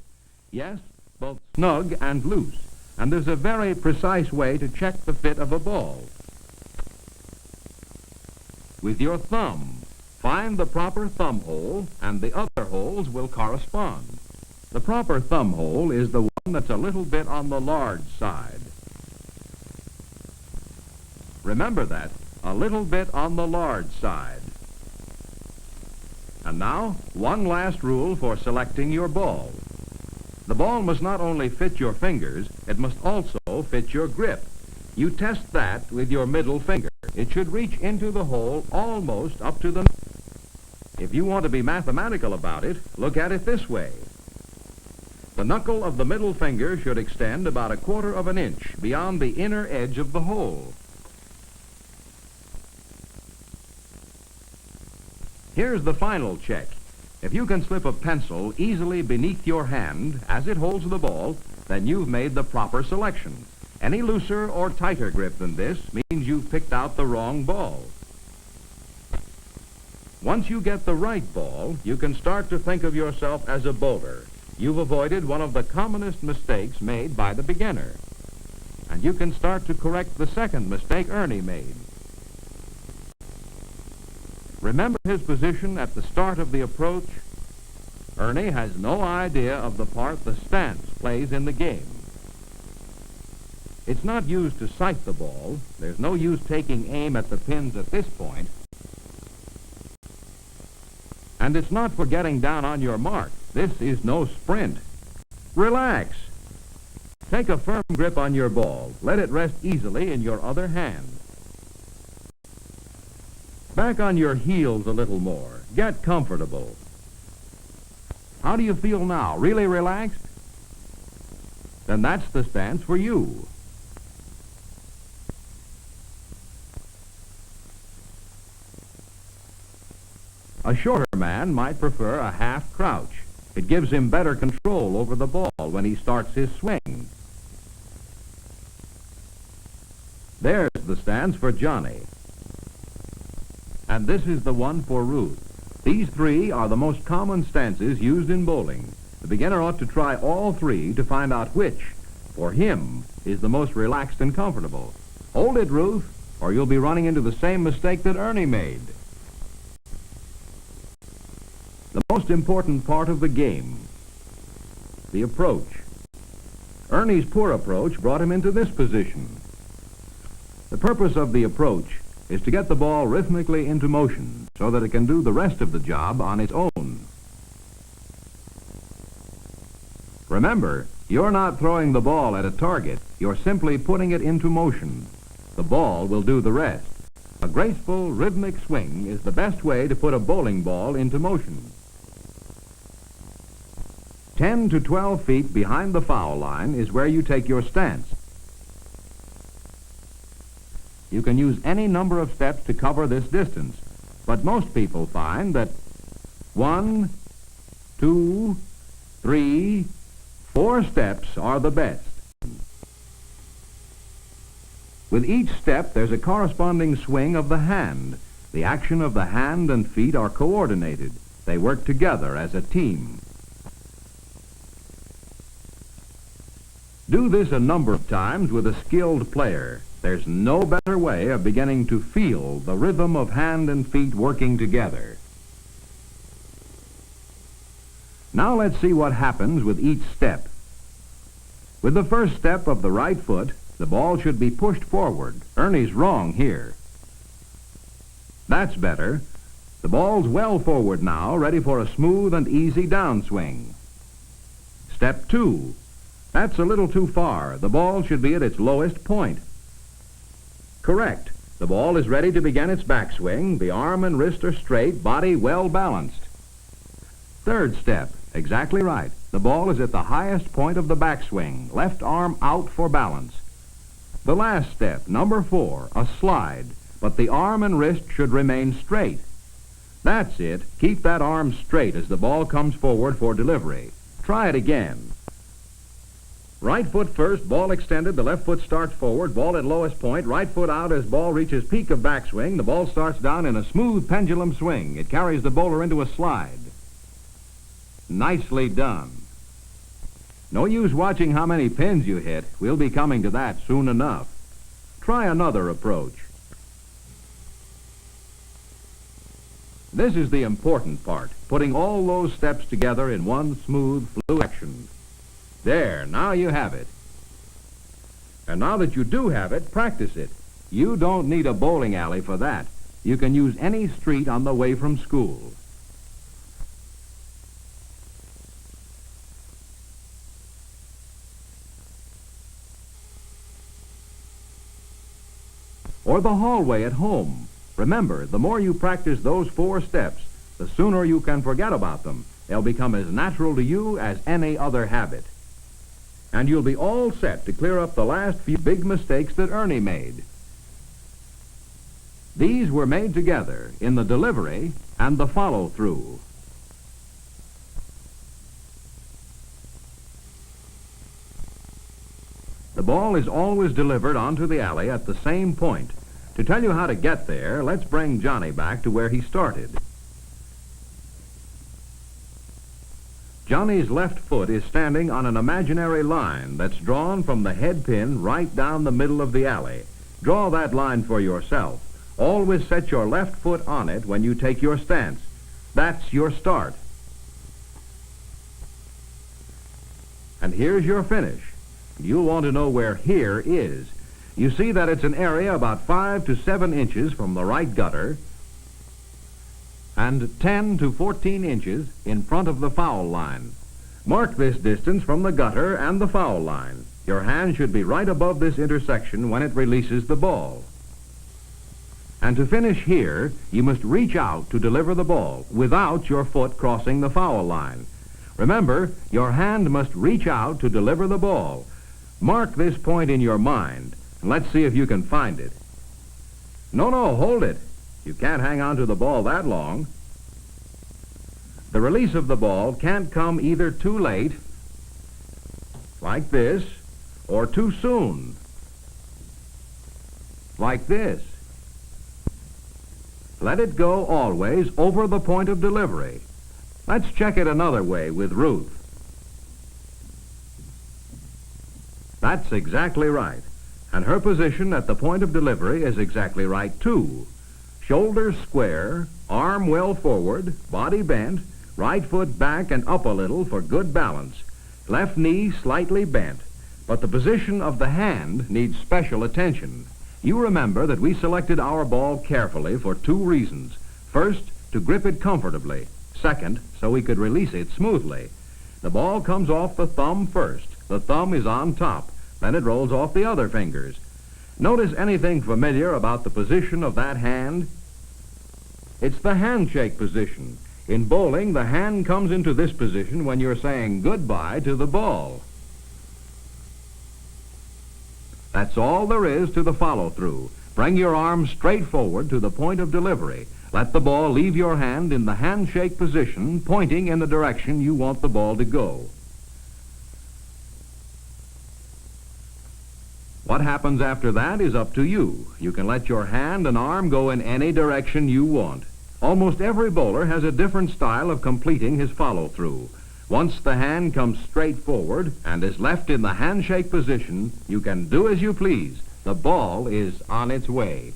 Yes, both snug and loose. And there's a very precise way to check the fit of a ball. With your thumb, find the proper thumb hole, and the other holes will correspond. The proper thumb hole is the one that's a little bit on the large side. Remember that, a little bit on the large side. And now, one last rule for selecting your ball. The ball must not only fit your fingers, it must also fit your grip. You test that with your middle finger. It should reach into the hole almost up to the... If you want to be mathematical about it, look at it this way. The knuckle of the middle finger should extend about 1/4 of an inch beyond the inner edge of the hole. Here's the final check. If you can slip a pencil easily beneath your hand as it holds the ball, then you've made the proper selection. Any looser or tighter grip than this means you've picked out the wrong ball. Once you get the right ball, you can start to think of yourself as a bowler. You've avoided one of the commonest mistakes made by the beginner. And you can start to correct the second mistake Ernie made. Remember his position at the start of the approach? Ernie has no idea of the part the stance plays in the game. It's not used to sight the ball. There's no use taking aim at the pins at this point. And it's not for getting down on your mark. This is no sprint. Relax. Take a firm grip on your ball. Let it rest easily in your other hand. Back on your heels a little more. Get comfortable. How do you feel now? Really relaxed? Then that's the stance for you. A shorter man might prefer a half crouch. It gives him better control over the ball when he starts his swing. There's the stance for Johnny. And this is the one for Ruth. These 3 are the most common stances used in bowling. The beginner ought to try all 3 to find out which, for him, is the most relaxed and comfortable. Hold it, Ruth, or you'll be running into the same mistake that Ernie made. The most important part of the game, the approach. Ernie's poor approach brought him into this position. The purpose of the approach is to get the ball rhythmically into motion so that it can do the rest of the job on its own. Remember, you're not throwing the ball at a target. You're simply putting it into motion. The ball will do the rest. A graceful, rhythmic swing is the best way to put a bowling ball into motion. 10 to 12 feet behind the foul line is where you take your stance. You can use any number of steps to cover this distance, but most people find that 1, 2, 3, 4 steps are the best. With each step, there's a corresponding swing of the hand. The action of the hand and feet are coordinated. They work together as a team. Do this a number of times with a skilled player. There's no better way of beginning to feel the rhythm of hand and feet working together. Now let's see what happens with each step. With the first step of the right foot, the ball should be pushed forward. Ernie's wrong here. That's better. The ball's well forward now, ready for a smooth and easy downswing. Step 2. That's a little too far. The ball should be at its lowest point. Correct. The ball is ready to begin its backswing. The arm and wrist are straight, body well balanced. Third step. Exactly right. The ball is at the highest point of the backswing. Left arm out for balance. The last step, number 4, a slide. But the arm and wrist should remain straight. That's it. Keep that arm straight as the ball comes forward for delivery. Try it again. Right foot first, ball extended, the left foot starts forward, ball at lowest point, right foot out as ball reaches peak of backswing. The ball starts down in a smooth pendulum swing. It carries the bowler into a slide. Nicely done. No use watching how many pins you hit. We'll be coming to that soon enough. Try another approach. This is the important part, putting all those steps together in one smooth, fluid action. There, now you have it. And now that you do have it, practice it. You don't need a bowling alley for that. You can use any street on the way from school. Or the hallway at home. Remember, the more you practice those 4 steps, the sooner you can forget about them. They'll become as natural to you as any other habit. And you'll be all set to clear up the last few big mistakes that Ernie made. These were made together in the delivery and the follow-through. The ball is always delivered onto the alley at the same point. To tell you how to get there, let's bring Johnny back to where he started. Johnny's left foot is standing on an imaginary line that's drawn from the head pin right down the middle of the alley. Draw that line for yourself. Always set your left foot on it when you take your stance. That's your start. And here's your finish. You'll want to know where here is. You see that it's an area about 5 to 7 inches from the right gutter and 10 to 14 inches in front of the foul line. Mark this distance from the gutter and the foul line. Your hand should be right above this intersection when it releases the ball. And to finish here, you must reach out to deliver the ball without your foot crossing the foul line. Remember, your hand must reach out to deliver the ball. Mark this point in your mind. And let's see if you can find it. No, hold it. You can't hang on to the ball that long. The release of the ball can't come either too late, like this, or too soon, like this. Let it go always over the point of delivery. Let's check it another way with Ruth. That's exactly right. And her position at the point of delivery is exactly right, too. Shoulders square, arm well forward, body bent, right foot back and up a little for good balance. Left knee slightly bent, but the position of the hand needs special attention. You remember that we selected our ball carefully for 2 reasons. First, to grip it comfortably. Second, so we could release it smoothly. The ball comes off the thumb first. The thumb is on top. Then it rolls off the other fingers. Notice anything familiar about the position of that hand? It's the handshake position. In bowling, the hand comes into this position when you're saying goodbye to the ball. That's all there is to the follow-through. Bring your arm straight forward to the point of delivery. Let the ball leave your hand in the handshake position, pointing in the direction you want the ball to go. What happens after that is up to you. You can let your hand and arm go in any direction you want. Almost every bowler has a different style of completing his follow-through. Once the hand comes straight forward and is left in the handshake position, you can do as you please. The ball is on its way.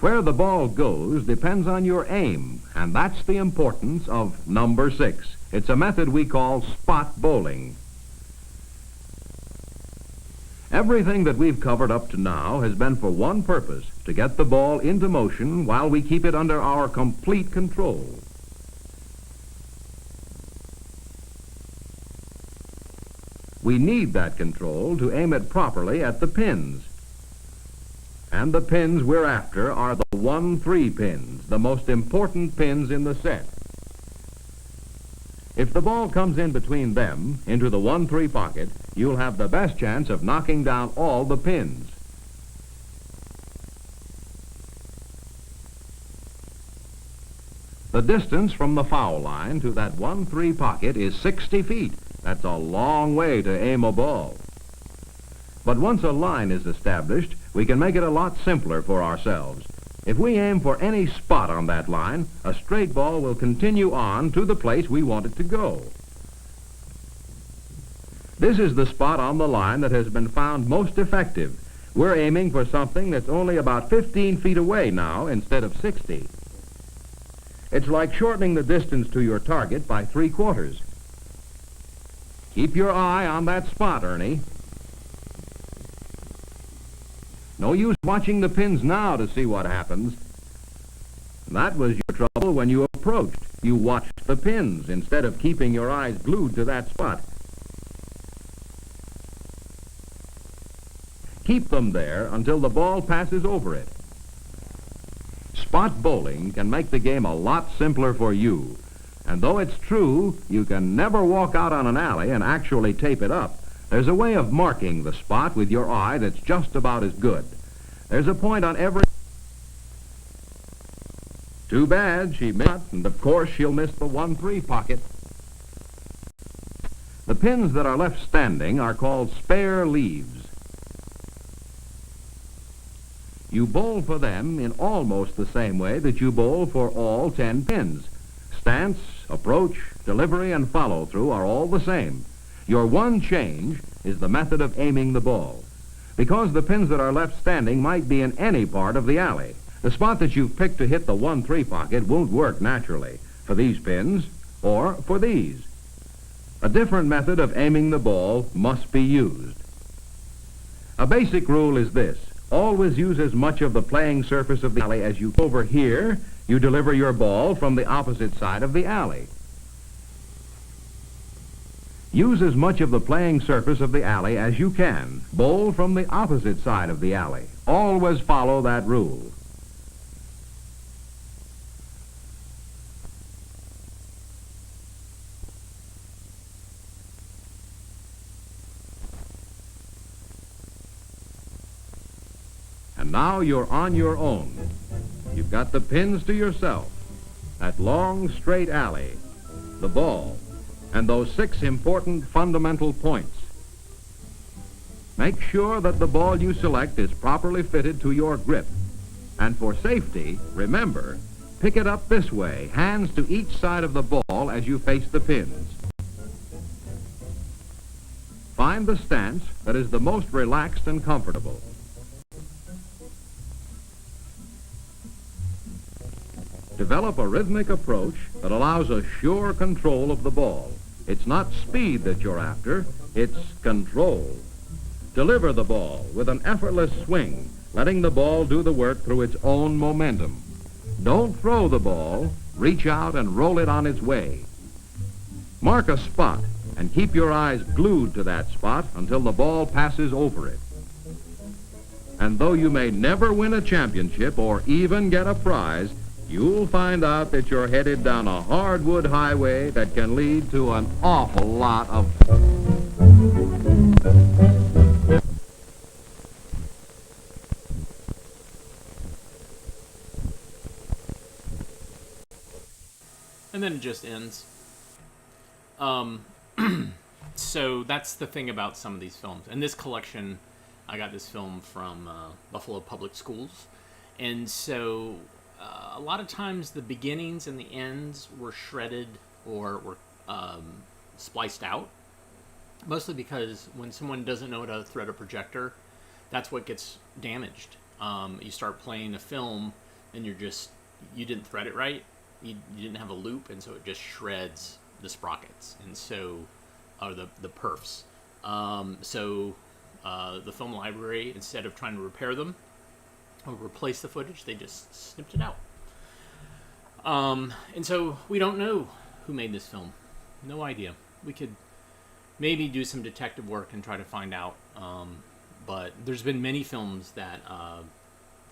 Where the ball goes depends on your aim, and that's the importance of number 6. It's a method we call spot bowling. Everything that we've covered up to now has been for one purpose, to get the ball into motion while we keep it under our complete control. We need that control to aim it properly at the pins. And the pins we're after are the 1-3 pins, the most important pins in the set. If the ball comes in between them, into the 1-3 pocket, you'll have the best chance of knocking down all the pins. The distance from the foul line to that 1-3 pocket is 60 feet. That's a long way to aim a ball. But once a line is established, we can make it a lot simpler for ourselves. If we aim for any spot on that line, a straight ball will continue on to the place we want it to go. This is the spot on the line that has been found most effective. We're aiming for something that's only about 15 feet away now instead of 60. It's like shortening the distance to your target by 3/4. Keep your eye on that spot, Ernie. No use watching the pins now to see what happens. That was your trouble when you approached. You watched the pins instead of keeping your eyes glued to that spot. Keep them there until the ball passes over it. Spot bowling can make the game a lot simpler for you. And though it's true, you can never walk out on an alley and actually tape it up. There's a way of marking the spot with your eye that's just about as good. There's a point on every... Too bad she missed, and of course she'll miss the 1-3 pocket. The pins that are left standing are called spare leaves. You bowl for them in almost the same way that you bowl for all 10 pins. Stance, approach, delivery, and follow-through are all the same. Your one change is the method of aiming the ball. Because the pins that are left standing might be in any part of the alley. The spot that you've picked to hit the 1-3 pocket won't work naturally for these pins or for these. A different method of aiming the ball must be used. A basic rule is this: always use as much of the playing surface of the alley as you can. Over here, you deliver your ball from the opposite side of the alley. Use as much of the playing surface of the alley as you can. Bowl from the opposite side of the alley. Always follow that rule. And now you're on your own. You've got the pins to yourself, that long, straight alley, the ball, and those 6 important fundamental points. Make sure that the ball you select is properly fitted to your grip. And for safety, remember, pick it up this way, hands to each side of the ball as you face the pins. Find the stance that is the most relaxed and comfortable. Develop a rhythmic approach that allows a sure control of the ball. It's not speed that you're after, it's control. Deliver the ball with an effortless swing, letting the ball do the work through its own momentum. Don't throw the ball, reach out and roll it on its way. Mark a spot and keep your eyes glued to that spot until the ball passes over it. And though you may never win a championship or even get a prize, you'll find out that you're headed down a hardwood highway that can lead to an awful lot of... And then it just ends. So that's the thing about some of these films. And this collection, I got this film from Buffalo Public Schools. And so a lot of times the beginnings and the ends were shredded or were spliced out. Mostly because when someone doesn't know how to thread a projector, that's what gets damaged. You start playing a film and you didn't thread it right. You didn't have a loop, and so it just shreds the sprockets, and so are the perfs. The film library, instead of trying to repair them or replace the footage, they just snipped it out. And so we don't know who made this film. No idea. We could maybe do some detective work and try to find out. But there's been many films that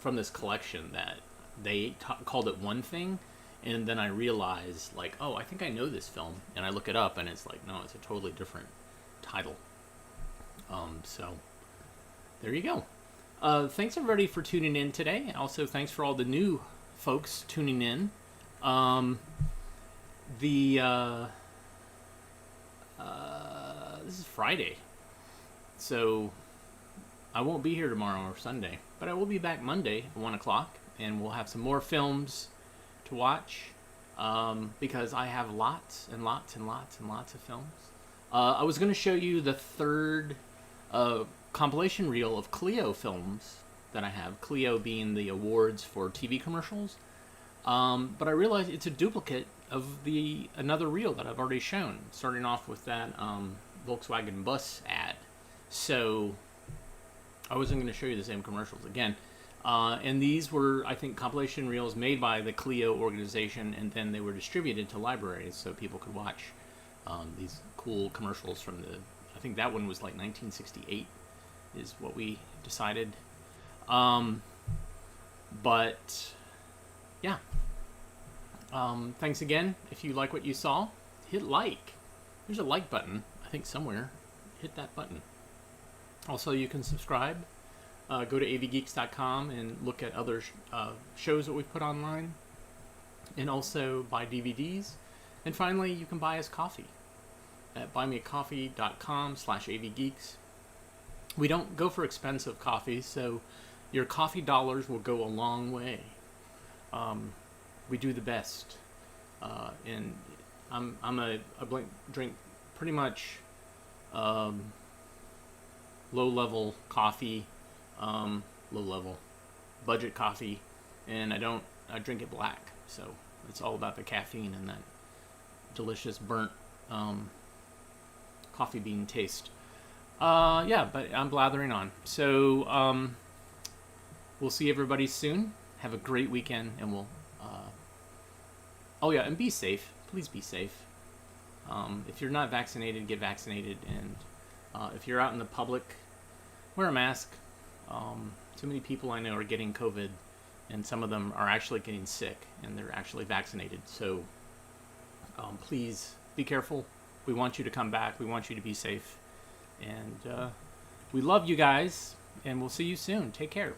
from this collection that they called it one thing, and then I realized, like, oh, I think I know this film, and I look it up, and it's like, no, it's a totally different title. So there you go. Thanks everybody for tuning in today. Also, thanks for all the new folks tuning in. This is Friday, so I won't be here tomorrow or Sunday, but I will be back Monday at 1 o'clock, and we'll have some more films to watch, because I have lots and lots and lots and lots of films. I was going to show you the third compilation reel of Clio films that I have, Clio being the awards for TV commercials, but I realized it's a duplicate of another reel that I've already shown, starting off with that Volkswagen bus ad. So I wasn't going to show you the same commercials again. And these were, I think, compilation reels made by the Clio organization, and then they were distributed to libraries so people could watch these cool commercials from I think that one was like 1968 is what we decided. But yeah. Thanks again. If you like what you saw, hit like. There's a like button, I think, somewhere. Hit that button. Also, you can subscribe. Go to avgeeks.com and look at other shows that we've put online, and also buy DVDs. And finally, you can buy us coffee at buymeacoffee.com/avgeeks. We don't go for expensive coffee, so your coffee dollars will go a long way. We do the best, and I drink pretty much low-level coffee. Low-level budget coffee, and I drink it black, so it's all about the caffeine and that delicious burnt coffee bean taste. Yeah, but I'm blathering on. So we'll see everybody soon. Have a great weekend, and we'll oh yeah, and be safe. Please be safe. If you're not vaccinated, get vaccinated, and if you're out in the public, wear a mask. Too many people I know are getting COVID, and some of them are actually getting sick, and they're actually vaccinated. So please be careful. We want you to come back. We want you to be safe. And we love you guys, and we'll see you soon. Take care.